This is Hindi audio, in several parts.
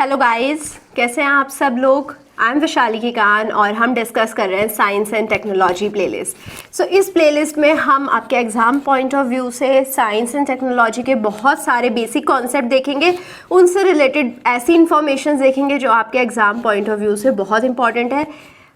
हेलो गाइस, कैसे हैं आप सब लोग। आई एम वैशाली किकान और हम डिस्कस कर रहे हैं साइंस एंड टेक्नोलॉजी प्लेलिस्ट। सो इस प्लेलिस्ट में हम आपके एग्ज़ाम पॉइंट ऑफ व्यू से साइंस एंड टेक्नोलॉजी के बहुत सारे बेसिक कॉन्सेप्ट देखेंगे, उनसे रिलेटेड ऐसी इन्फॉर्मेशन देखेंगे जो आपके एग्ज़ाम पॉइंट ऑफ व्यू से बहुत इंपॉर्टेंट है।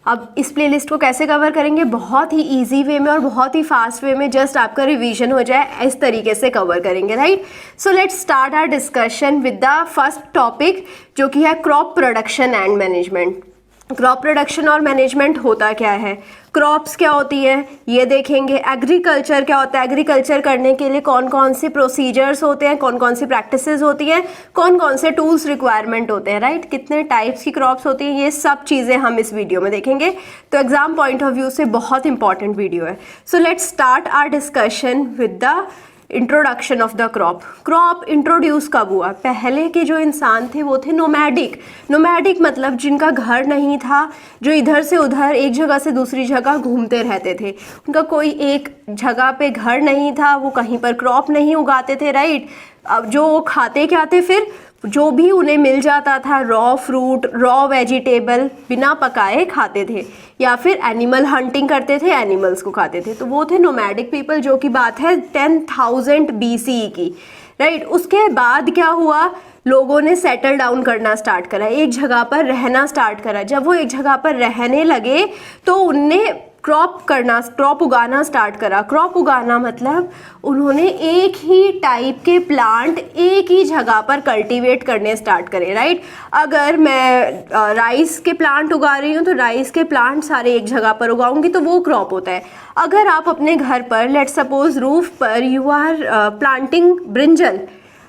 अब इस प्लेलिस्ट को कैसे कवर करेंगे, बहुत ही इजी वे में और बहुत ही फास्ट वे में, जस्ट आपका रिवीजन हो जाए इस तरीके से कवर करेंगे, right. So let's start our discussion with the first topic, जो कि है crop production and management. Crop production और मैनेजमेंट होता क्या है, क्रॉप्स क्या होती है ये देखेंगे, एग्रीकल्चर क्या होता है, एग्रीकल्चर करने के लिए कौन कौन से प्रोसीजर्स होते हैं, कौन कौन सी प्रैक्टिसेस होती हैं, कौन कौन से टूल्स रिक्वायरमेंट होते हैं, राइट, कितने टाइप्स की क्रॉप्स होती हैं, ये सब चीज़ें हम इस वीडियो में देखेंगे। तो एग्जाम पॉइंट ऑफ व्यू से बहुत इंपॉर्टेंट वीडियो है। So let's start our discussion with the introduction of the crop. Crop introduce कब हुआ? पहले के जो इंसान थे वो थे नोमैडिक। नोमैडिक मतलब जिनका घर नहीं था, जो इधर से उधर एक जगह से दूसरी जगह घूमते रहते थे, उनका कोई एक जगह पे घर नहीं था, वो कहीं पर क्रॉप नहीं उगाते थे, राइट। अब जो वो खाते क्या थे, फिर जो भी उन्हें मिल जाता था, रॉ फ्रूट, रॉ वेजिटेबल बिना पकाए खाते थे, या फिर एनिमल हंटिंग करते थे, एनिमल्स को खाते थे। तो वो थे नोमैडिक पीपल, जो कि बात है 10,000 BCE की, राइट। उसके बाद क्या हुआ, लोगों ने सेटल डाउन करना स्टार्ट करा, एक जगह पर रहना स्टार्ट करा। जब वो एक जगह पर रहने लगे तो उनने क्रॉप उगाना स्टार्ट करा। क्रॉप उगाना मतलब उन्होंने एक ही टाइप के प्लांट एक ही जगह पर कल्टीवेट करने स्टार्ट करे, राइट। अगर मैं राइस के प्लांट उगा रही हूँ तो राइस के प्लांट सारे एक जगह पर उगाऊंगी, तो वो क्रॉप होता है। अगर आप अपने घर पर लेट्स सपोज रूफ पर यू आर प्लांटिंग ब्रिंजल,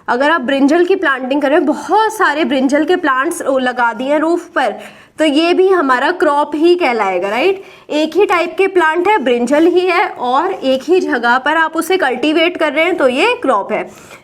अगर आप ब्रिंजल की प्लांटिंग करें, बहुत सारे ब्रिंजल के प्लांट्स लगा दिए रूफ पर, तो ये भी हमारा क्रॉप ही कहलाएगा, राइट। एक ही टाइप के प्लांट है, ब्रिंजल ही है, और एक ही जगह पर आप उसे कल्टीवेट कर रहे हैं, तो ये क्रॉप है,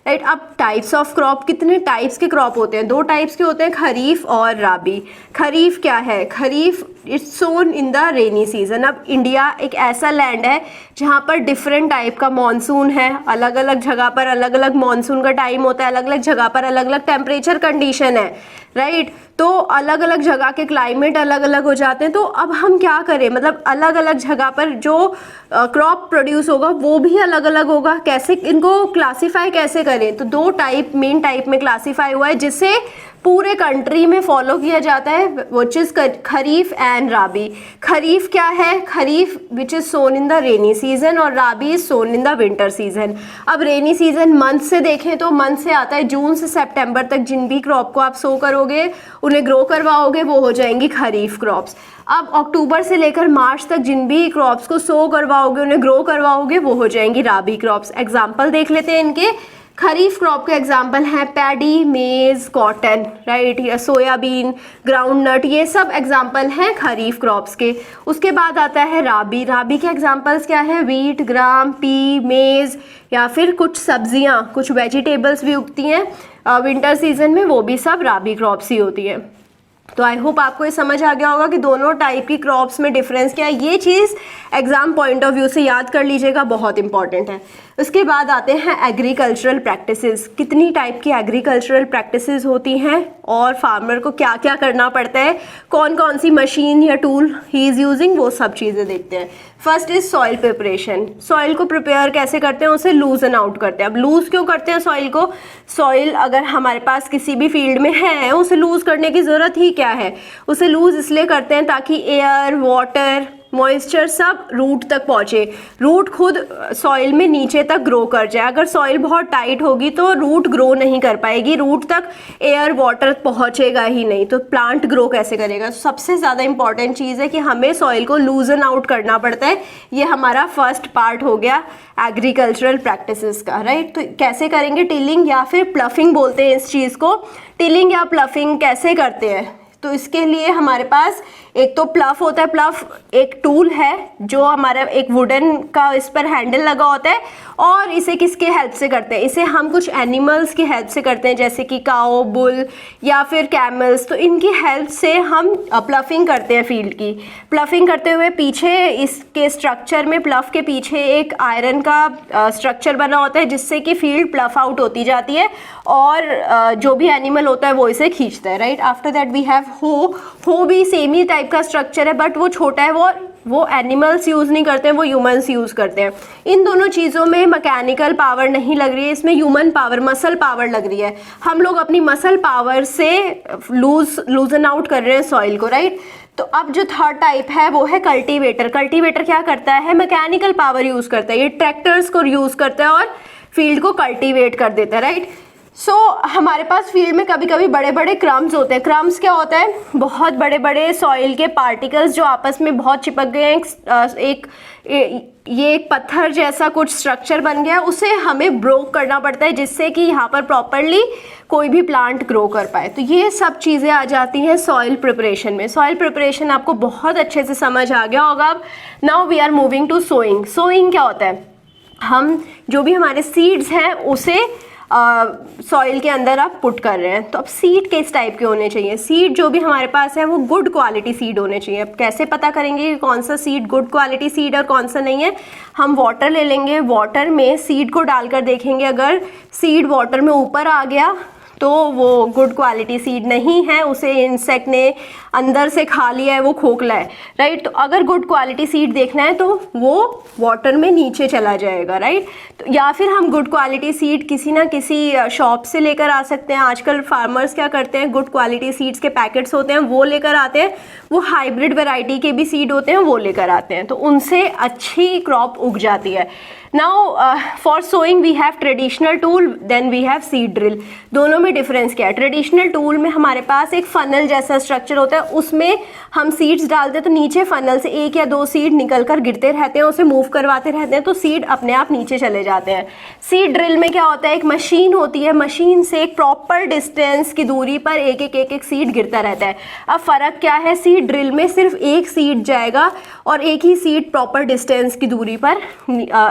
राइट। अब टाइप्स ऑफ क्रॉप, कितने टाइप्स के क्रॉप होते हैं? 2 टाइप्स के होते हैं, खरीफ और राबी। खरीफ क्या है? Kharif it's sown in the rainy season. अब इंडिया एक ऐसा लैंड है जहाँ पर डिफरेंट टाइप का मॉनसून है, अलग अलग जगह पर अलग अलग मॉनसून का टाइम होता है, अलग अलग जगह पर अलग अलग टेम्परेचर कंडीशन है, राइट। तो अलग अलग जगह के क्लाइमेट अलग अलग हो जाते हैं। तो अब हम क्या करें, मतलब अलग अलग जगह पर जो क्रॉप प्रोड्यूस होगा वो भी अलग अलग होगा। कैसे इनको क्लासीफाई कैसे करें? तो 2 टाइप, मेन टाइप में क्लासीफाई हुआ है, जिसे पूरे कंट्री में फॉलो किया जाता है, विच इज खरीफ एंड राबी। खरीफ क्या है? Kharif which is sown in the rainy season, और rabi is sown in the winter season. अब रेनी सीजन मंथ से देखें तो मंथ से आता है जून से सितंबर तक। जिन भी क्रॉप को आप सो करोगे, उन्हें ग्रो करवाओगे, वो हो जाएंगी खरीफ क्रॉप्स। अब अक्टूबर से लेकर मार्च तक जिन भी क्रॉप्स को सो करवाओगे, उन्हें ग्रो करवाओगे, वो हो जाएंगी राबी क्रॉप्स। एग्जाम्पल देख लेते हैं इनके। खरीफ क्रॉप के एग्जाम्पल हैं पैडी, मेज, कॉटन, राइट, या सोयाबीन, ग्राउंडनट, ये सब एग्जाम्पल हैं खरीफ क्रॉप्स के। उसके बाद आता है राबी। राबी के एग्जाम्पल्स क्या है? वीट, ग्राम, पी, मेज, या फिर कुछ सब्जियां, कुछ वेजिटेबल्स भी उगती हैं विंटर सीजन में, वो भी सब राबी क्रॉप्स ही होती हैं। तो आई होप आपको ये समझ आ गया होगा कि दोनों टाइप की क्रॉप्स में डिफरेंस क्या है। ये चीज़ एग्जाम पॉइंट ऑफ व्यू से याद कर लीजिएगा, बहुत इंपॉर्टेंट है। उसके बाद आते हैं एग्रीकल्चरल प्रैक्टिसेस। कितनी टाइप की एग्रीकल्चरल प्रैक्टिसेस होती हैं और फार्मर को क्या क्या करना पड़ता है, कौन कौन सी मशीन या टूल ही इज़ यूजिंग, वो सब चीज़ें देखते हैं। First is soil preparation. Soil को प्रिपेयर कैसे करते हैं? उसे लूजन आउट करते हैं। अब लूज क्यों करते हैं सॉइल को? सॉइल अगर हमारे पास किसी भी फील्ड में है, उसे लूज करने की ज़रूरत ही क्या है? उसे लूज इसलिए करते हैं ताकि एयर, वाटर, मॉइस्चर सब रूट तक पहुँचे, रूट खुद सॉइल में नीचे तक ग्रो कर जाए। अगर सॉइल बहुत टाइट होगी तो रूट ग्रो नहीं कर पाएगी, रूट तक एयर वाटर पहुँचेगा ही नहीं, तो प्लांट ग्रो कैसे करेगा? सबसे ज़्यादा इंपॉर्टेंट चीज़ है कि हमें सॉइल को लूजन आउट करना पड़ता है। ये हमारा फर्स्ट पार्ट हो गया एग्रीकल्चरल प्रैक्टिसेस का, राइट। तो कैसे करेंगे? टिलिंग या फिर प्लफिंग बोलते हैं इस चीज़ को। टिलिंग या प्लफिंग कैसे करते हैं? तो इसके लिए हमारे पास एक तो प्लफ होता है। प्लफ एक टूल है जो हमारा एक वुडन का इस पर हैंडल लगा होता है, और इसे किसके हेल्प से करते हैं, इसे हम कुछ एनिमल्स की हेल्प से करते हैं, जैसे कि काओ, बुल या फिर कैमल्स। तो इनकी हेल्प से हम प्लफिंग करते हैं फील्ड की। प्लफिंग करते हुए पीछे इसके स्ट्रक्चर में, प्लफ के पीछे एक आयरन का स्ट्रक्चर बना होता है जिससे कि फील्ड प्लफ आउट होती जाती है, और जो भी एनिमल होता है वो इसे खींचता है, right. After that we have हो भी सेम ही टाइप का स्ट्रक्चर है, बट वो छोटा है, वो एनिमल्स यूज़ नहीं करते हैं, वो ह्यूमंस यूज़ करते हैं। इन दोनों चीज़ों में मैकेनिकल पावर नहीं लग रही है, इसमें ह्यूमन पावर, मसल पावर लग रही है। हम लोग अपनी मसल पावर से लूजन आउट कर रहे हैं सॉइल को, राइट। तो अब जो थर्ड टाइप है वो है कल्टीवेटर। कल्टीवेटर क्या करता है, मैकेनिकल पावर यूज़ करता है, ये ट्रैक्टर्स को यूज़ करता है और फील्ड को कल्टीवेट कर देता है, राइट। सो हमारे पास फील्ड में कभी कभी बड़े बड़े क्रम्स होते हैं। क्रम्स क्या होता है, बहुत बड़े बड़े सॉइल के पार्टिकल्स जो आपस में बहुत चिपक गए हैं, ये एक पत्थर जैसा कुछ स्ट्रक्चर बन गया है, उसे हमें ब्रोक करना पड़ता है जिससे कि यहाँ पर प्रॉपरली कोई भी प्लांट ग्रो कर पाए। तो ये सब चीज़ें आ जाती हैं सॉइल प्रिपरेशन में। सॉइल प्रिपरेशन आपको बहुत अच्छे से समझ आ गया होगा। अब now we are moving to sowing. Sowing क्या होता है, हम जो भी हमारे सीड्स हैं उसे सॉइल के अंदर आप पुट कर रहे हैं। तो अब सीड किस टाइप के होने चाहिए, सीड जो भी हमारे पास है वो गुड क्वालिटी सीड होने चाहिए। अब कैसे पता करेंगे कि कौन सा सीड गुड क्वालिटी सीड और कौन सा नहीं है, हम वाटर ले लेंगे, वाटर में सीड को डालकर देखेंगे, अगर सीड वाटर में ऊपर आ गया तो वो गुड क्वालिटी सीड नहीं है, उसे इंसेक्ट ने अंदर से खा लिया है, वो खोखला है, राइट। तो अगर गुड क्वालिटी सीड देखना है तो वो वाटर में नीचे चला जाएगा, राइट। तो या फिर हम गुड क्वालिटी सीड किसी ना किसी शॉप से लेकर आ सकते हैं। आजकल फार्मर्स क्या करते हैं, गुड क्वालिटी सीड्स के पैकेट्स होते हैं वो लेकर आते हैं, वो हाइब्रिड वैरायटी के भी सीड होते हैं वो लेकर आते हैं, तो उनसे अच्छी क्रॉप उग जाती है। Now for sowing we have traditional tool, then we have seed drill. दोनों में डिफरेंस क्या है, ट्रेडिशनल टूल में हमारे पास एक फनल जैसा स्ट्रक्चर होता है, उसमें हम सीड्स डालते हैं तो नीचे फनल से 1 या 2 सीड निकल कर गिरते रहते हैं, उसे मूव करवाते रहते हैं तो सीड अपने आप नीचे चले जाते हैं। सीड ड्रिल में क्या होता है, एक मशीन होती है, मशीन से एक प्रॉपर डिस्टेंस की दूरी पर एक एक सीड गिरता रहता है। अब फ़र्क क्या है, सीड ड्रिल में सिर्फ एक सीड जाएगा और एक ही सीड प्रॉपर डिस्टेंस की दूरी पर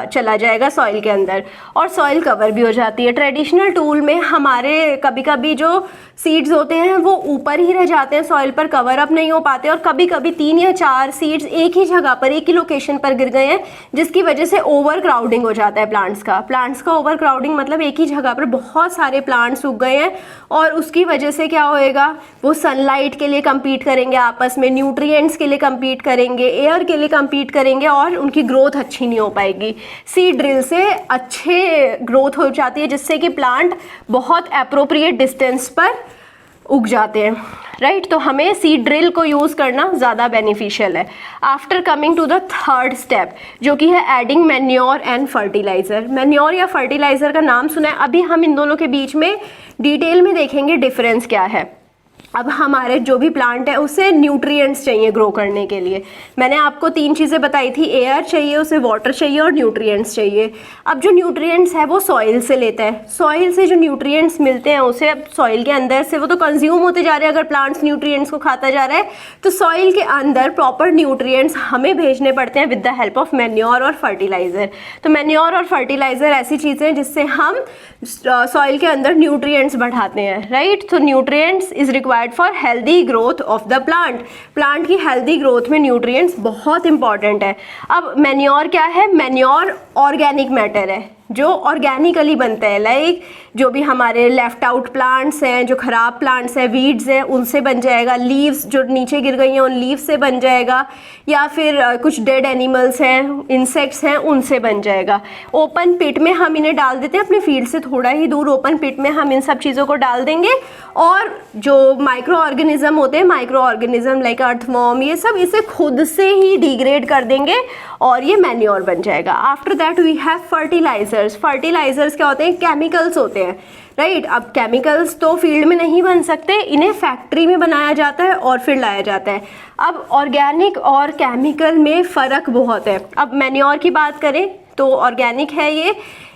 चला जाएगा सॉइल के अंदर, और सॉइल कवर भी हो जाती है। ट्रेडिशनल टूल में हमारे कभी कभी जो सीड्स होते हैं वो ऊपर ही रह जाते हैं, सॉइल पर कवर अप नहीं हो पाते, और कभी कभी 3 या 4 सीड्स एक ही जगह पर, एक ही लोकेशन पर गिर गए हैं, जिसकी वजह से ओवर क्राउडिंग हो जाता है प्लांट्स का ओवर क्राउडिंग मतलब एक ही जगह पर बहुत सारे प्लांट्स उग गए हैं, और उसकी वजह से क्या होएगा, वो सनलाइट के लिए कम्पीट करेंगे आपस में, न्यूट्रिएंट्स के लिए कम्पीट करेंगे, एयर के लिए कम्पीट करेंगे, और उनकी ग्रोथ अच्छी नहीं हो पाएगी। सीड ड्रिल से अच्छे ग्रोथ हो जाती है, जिससे कि प्लांट बहुत एप्रोप्रिएट डिस्टेंस पर उग जाते हैं, राइट। तो हमें सीड ड्रिल को यूज़ करना ज़्यादा बेनिफिशियल है। After coming to the third step, जो कि है adding manure and fertiliser. Manure या फर्टिलाइज़र का नाम सुना है, अभी हम इन दोनों के बीच में डिटेल में देखेंगे डिफरेंस क्या है। अब हमारे जो भी प्लांट है उसे न्यूट्रिएंट्स चाहिए ग्रो करने के लिए। मैंने आपको 3 चीज़ें बताई थी, एयर चाहिए, उसे वाटर चाहिए और न्यूट्रिएंट्स चाहिए। अब जो न्यूट्रिएंट्स है वो सॉइल से लेता है, सॉइल से जो न्यूट्रिएंट्स मिलते हैं उसे अब सॉइल के अंदर से वो तो कंज्यूम होते जा रहे हैं, अगर प्लांट्स न्यूट्रिएंट्स को खाता जा रहा है तो सॉइल के अंदर प्रॉपर न्यूट्रिएंट्स हमें भेजने पड़ते हैं with the help of manure और फर्टिलाइज़र। तो मैन्योर और फर्टिलाइज़र ऐसी चीज़ें हैं जिससे हम सॉइल के अंदर न्यूट्रिएंट्स बढ़ाते हैं, राइट। तो nutrients is required for healthy growth of the plant की हेल्दी ग्रोथ में न्यूट्रिएंट्स बहुत इंपॉर्टेंट है। अब मैन्योर क्या है, मैन्योर ऑर्गेनिक मैटर है जो ऑर्गेनिकली बनता है, लाइक जो भी हमारे लेफ्ट आउट प्लांट्स हैं, जो ख़राब प्लांट्स हैं, वीड्स हैं, उनसे बन जाएगा, लीव्स जो नीचे गिर गई हैं उन लीव्स से बन जाएगा, या फिर कुछ डेड एनिमल्स हैं, इंसेक्ट्स हैं, उनसे बन जाएगा। ओपन पिट में हम इन्हें डाल देते हैं, अपने फील्ड से थोड़ा ही दूर ओपन पिट में हम इन सब चीज़ों को डाल देंगे, और जो माइक्रो ऑर्गेनिज्म होते हैं, माइक्रो ऑर्गेनिज्म लाइक अर्थवॉर्म, ये सब इसे खुद से ही डिग्रेड कर देंगे और ये मैन्योर बन जाएगा। After that we have fertilisers. Fertilisers क्या होते हैं, केमिकल्स होते हैं, राइट। अब केमिकल्स तो फील्ड में नहीं बन सकते, इन्हें फैक्ट्री में बनाया जाता है और फिर लाया जाता है। अब ऑर्गेनिक और केमिकल में फ़र्क बहुत है। अब मैन्योर की बात करें तो ऑर्गेनिक है, ये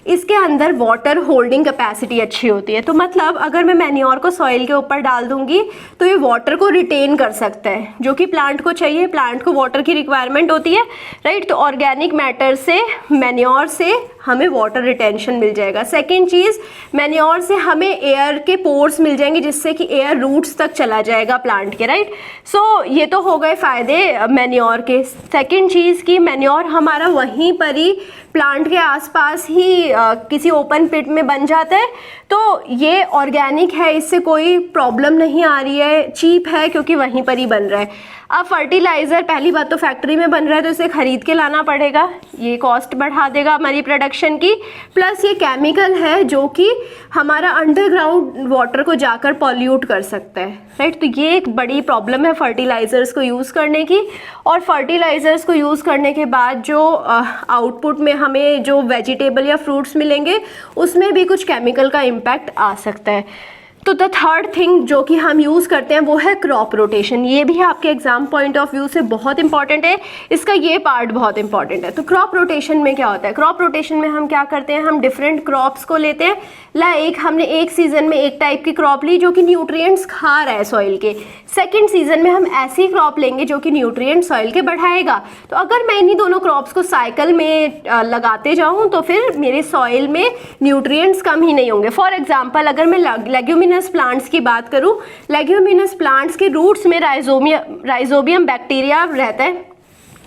इसके अंदर वाटर होल्डिंग कैपेसिटी अच्छी होती है। तो मतलब अगर मैं मैन्योर को सॉइल के ऊपर डाल दूंगी तो ये वाटर को रिटेन कर सकता है, जो कि प्लांट को चाहिए। प्लांट को वाटर की रिक्वायरमेंट होती है, राइट। तो ऑर्गेनिक मैटर से, मैन्योर से हमें वाटर रिटेंशन मिल जाएगा। सेकेंड चीज़, मैन्योर से हमें एयर के पोर्स मिल जाएंगे, जिससे कि एयर रूट्स तक चला जाएगा प्लांट के, राइट। सो ये तो हो गए फ़ायदे मैन्योर के। सेकेंड चीज़ कि मैन्योर हमारा वहीं पर ही प्लांट के आसपास ही किसी ओपन पिट में बन जाता है। तो ये ऑर्गेनिक है, इससे कोई प्रॉब्लम नहीं आ रही है, चीप है क्योंकि वहीं पर ही बन रहा है। अब फर्टिलाइज़र, पहली बात तो फैक्ट्री में बन रहा है तो इसे ख़रीद के लाना पड़ेगा, ये कॉस्ट बढ़ा देगा हमारी प्रोडक्शन की। प्लस ये केमिकल है जो कि हमारा अंडरग्राउंड वाटर को जाकर पॉल्यूट कर सकता है, राइट। तो ये एक बड़ी प्रॉब्लम है फर्टिलाइज़र्स को यूज़ करने की। और फर्टिलाइज़र्स को यूज़ करने के बाद जो आउटपुट में हमें जो वेजिटेबल या फ्रूट्स मिलेंगे उसमें भी कुछ केमिकल का इम्पैक्ट आ सकता है। तो द थर्ड थिंग जो कि हम यूज़ करते हैं वो है क्रॉप रोटेशन। ये भी आपके एग्जाम पॉइंट ऑफ व्यू से बहुत इंपॉर्टेंट है, इसका ये पार्ट बहुत इंपॉर्टेंट है। तो क्रॉप रोटेशन में क्या होता है? क्रॉप रोटेशन में हम क्या करते हैं, हम डिफरेंट क्रॉप्स को लेते हैं। लाइक हमने एक सीज़न में एक टाइप की क्रॉप ली जो कि न्यूट्रिएंट्स खा रहा है सॉइल के, सेकेंड सीजन में हम ऐसी क्रॉप लेंगे जो कि न्यूट्रिएंट सॉइल के बढ़ाएगा। तो अगर मैं इन्हीं दोनों क्रॉप्स को साइकिल में लगाते जाऊँ तो फिर मेरे सॉइल में न्यूट्रिएंट्स कम ही नहीं होंगे। फॉर एग्जाम्पल अगर मैं लेग्यूमिनस प्लांट्स की बात करूं, लेग्यूमिनस प्लांट्स के रूट्स में राइजोबियम बैक्टीरिया रहता है,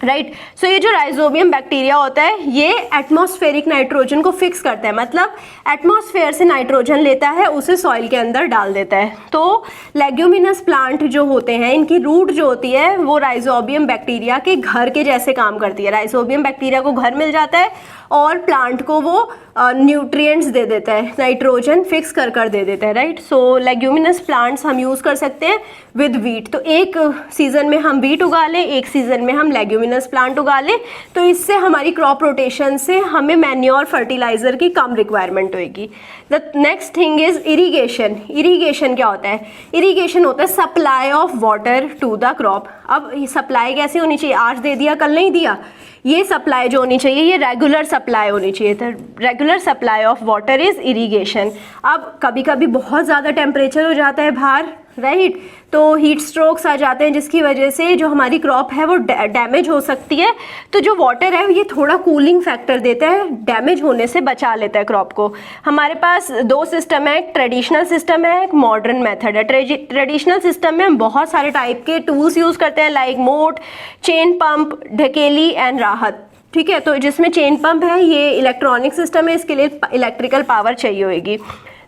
राइट। सो ये जो राइजोबियम बैक्टीरिया होता है ये एटमॉस्फेरिक नाइट्रोजन को फिक्स करता है, मतलब एटमॉस्फेयर से नाइट्रोजन लेता है, उसे सॉइल के अंदर डाल देता है। तो लेग्यूमिनस प्लांट जो होते हैं इनकी रूट जो होती है वो राइजोबियम बैक्टीरिया के घर के जैसे काम करती है। राइजोबियम बैक्टीरिया को घर मिल जाता है और प्लांट को वो न्यूट्रिएंट्स दे देता है, नाइट्रोजन फिक्स कर दे देता है, राइट। सो लेग्यूमिनस प्लांट्स हम यूज़ कर सकते हैं विद वीट। तो एक सीज़न में हम वीट उगा लें, एक सीज़न में हम लेग्यूमिनस प्लांट उगा लें, तो इससे हमारी क्रॉप रोटेशन से हमें मैन्योर फर्टिलाइज़र की कम रिक्वायरमेंट होगी। The next thing is irrigation. Irrigation क्या होता है? इरीगेशन होता है supply of water to the crop. अब सप्लाई कैसी होनी चाहिए? आज दे दिया कल नहीं दिया, ये सप्लाई जो होनी चाहिए ये रेगुलर सप्लाई होनी चाहिए। तो regular supply of water is irrigation. अब कभी कभी बहुत ज़्यादा टेम्परेचर हो जाता है बाहर, राइट, तो हीट स्ट्रोक्स आ जाते हैं जिसकी वजह से जो हमारी क्रॉप है वो डैमेज हो सकती है। तो जो वाटर है ये थोड़ा कूलिंग फैक्टर देता है, डैमेज होने से बचा लेता है क्रॉप को। हमारे पास दो सिस्टम है, एक ट्रेडिशनल सिस्टम है, एक मॉडर्न मेथड है। ट्रेडिशनल सिस्टम में हम बहुत सारे टाइप के टूल्स यूज़ करते हैं, लाइक मोट, चेन पंप, ढकेली एंड राहत, ठीक है। तो जिसमें चेन पंप है ये इलेक्ट्रॉनिक सिस्टम है, इसके लिए इलेक्ट्रिकल पावर चाहिए होगी।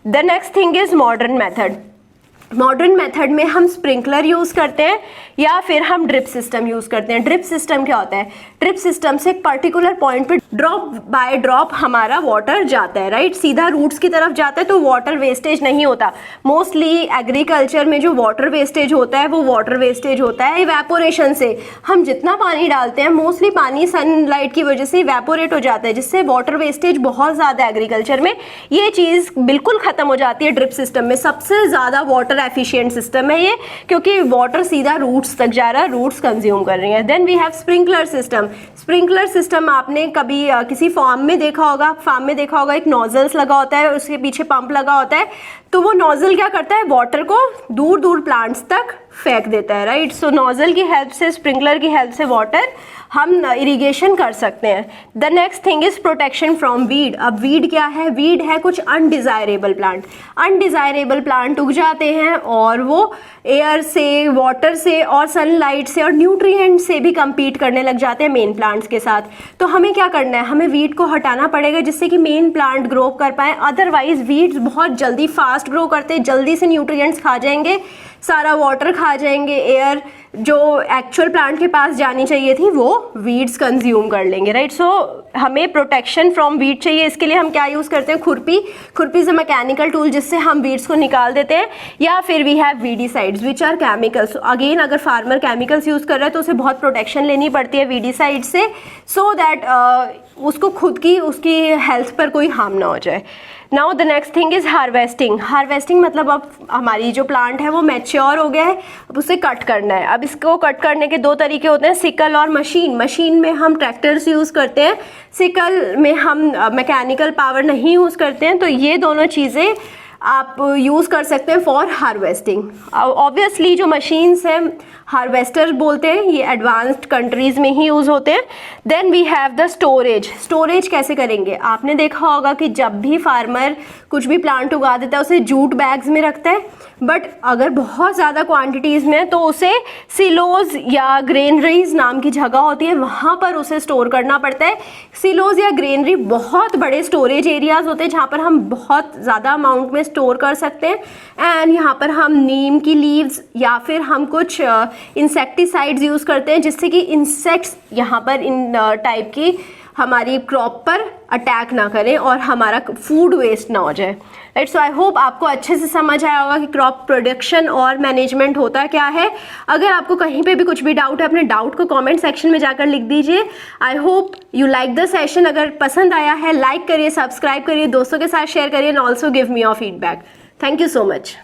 The next thing is modern method. Modern method में हम स्प्रिंकलर यूज़ करते हैं या फिर हम ड्रिप सिस्टम यूज़ करते हैं। ड्रिप सिस्टम क्या होता है? ड्रिप सिस्टम से एक पर्टिकुलर पॉइंट पे ड्रॉप बाय ड्रॉप हमारा वाटर जाता है, राइट, सीधा रूट्स की तरफ जाता है, तो वाटर वेस्टेज नहीं होता। मोस्टली एग्रीकल्चर में जो वाटर वेस्टेज होता है वो वाटर वेस्टेज होता है इवेपोरेशन से। हम जितना पानी डालते हैं मोस्टली पानी सनलाइट की वजह से इवेपोरेट हो जाता है, जिससे वाटर वेस्टेज बहुत ज़्यादा एग्रीकल्चर में। ये चीज़ बिल्कुल ख़त्म हो जाती है ड्रिप सिस्टम में। सबसे ज़्यादा वाटर एफिशिएंट सिस्टम है ये, क्योंकि वाटर सीधा रूट्स तक जा रहा है, रूट्स कंज्यूम कर रही हैं। Then we have sprinkler system. Sprinkler system आपने कभी किसी फार्म में देखा होगा, एक नोजल्स लगा होता है, उसके पीछे पंप लगा होता है, तो वो नोजल क्या करता है? वाटर को दूर दूर प्लांट्स तक फेंक देता है, राइट। सो नोजल की हेल्प से, स्प्रिंकलर की हेल्प से वाटर हम इरिगेशन कर सकते हैं। The next thing is protection from weed. अब वीड क्या है? वीड है कुछ अनडिजायरेबल प्लांट। अनडिजायरेबल प्लांट उग जाते हैं और वो एयर से, वाटर से और सनलाइट से और न्यूट्रिएंट से भी compete करने लग जाते हैं मेन प्लांट्स के साथ। तो हमें क्या करना है? हमें वीड को हटाना पड़ेगा जिससे कि मेन प्लांट ग्रो कर पाए। अदरवाइज वीड्स बहुत जल्दी फास्ट ग्रो करते हैं, जल्दी से न्यूट्रिएंट्स खा जाएंगे, सारा वाटर खा जाएंगे, एयर जो एक्चुअल प्लांट के पास जानी चाहिए थी वो वीड्स कंज्यूम कर लेंगे, राइट। सो हमें प्रोटेक्शन फ्रॉम वीड चाहिए। इसके लिए हम क्या यूज़ करते हैं? खुरपी। खुरपी इज अ मैकेनिकल टूल जिससे हम वीड्स को निकाल देते हैं। या फिर we have weedicides which are chemicals. Again अगर फार्मर केमिकल्स यूज़ कर रहा है तो उसे बहुत प्रोटेक्शन लेनी पड़ती है वीडीसाइड से, सो दैट उसको खुद की, उसकी हेल्थ पर कोई हार्म ना हो जाए। Now the next thing is harvesting. Harvesting मतलब अब हमारी जो प्लांट है वो मैच्योर मैच्योर हो गया है, अब उसे कट करना है। अब इसको कट करने के दो तरीके होते हैं, सिकल और मशीन। मशीन में हम ट्रैक्टर्स यूज़ करते हैं, सिकल में हम मैकेनिकल पावर नहीं यूज़ करते हैं। तो ये दोनों चीज़ें आप यूज़ कर सकते हैं फॉर हार्वेस्टिंग। ऑब्वियसली जो मशीन्स हैं हार्वेस्टर बोलते हैं, ये एडवांस्ड कंट्रीज़ में ही यूज़ होते हैं। Then we have the storage. Storage कैसे करेंगे? आपने देखा होगा कि जब भी फार्मर कुछ भी प्लांट उगा देता है उसे जूट बैग्स में रखता है, बट अगर बहुत ज़्यादा क्वांटिटीज़ में तो उसे सिलोज या ग्रेनरीज नाम की जगह होती है, वहाँ पर उसे स्टोर करना पड़ता है। सिलोज या ग्रेनरी बहुत बड़े स्टोरेज एरियाज होते हैं जहाँ पर हम बहुत ज़्यादा अमाउंट में स्टोर कर सकते हैं। एंड यहाँ पर हम नीम की लीव्स या फिर हम कुछ इंसेक्टिसाइड्स यूज़ करते हैं जिससे कि इंसेक्ट्स यहाँ पर इन टाइप की हमारी क्रॉप पर अटैक ना करें और हमारा फूड वेस्ट ना हो जाए। राइट, सो आई होप आपको अच्छे से समझ आया होगा कि क्रॉप प्रोडक्शन और मैनेजमेंट होता क्या है। अगर आपको कहीं पे भी कुछ भी डाउट है, अपने डाउट को कमेंट सेक्शन में जाकर लिख दीजिए। I hope you like the session. अगर पसंद आया है लाइक करिए, सब्सक्राइब करिए, दोस्तों के साथ शेयर करिए and also give me your feedback. Thank you so much.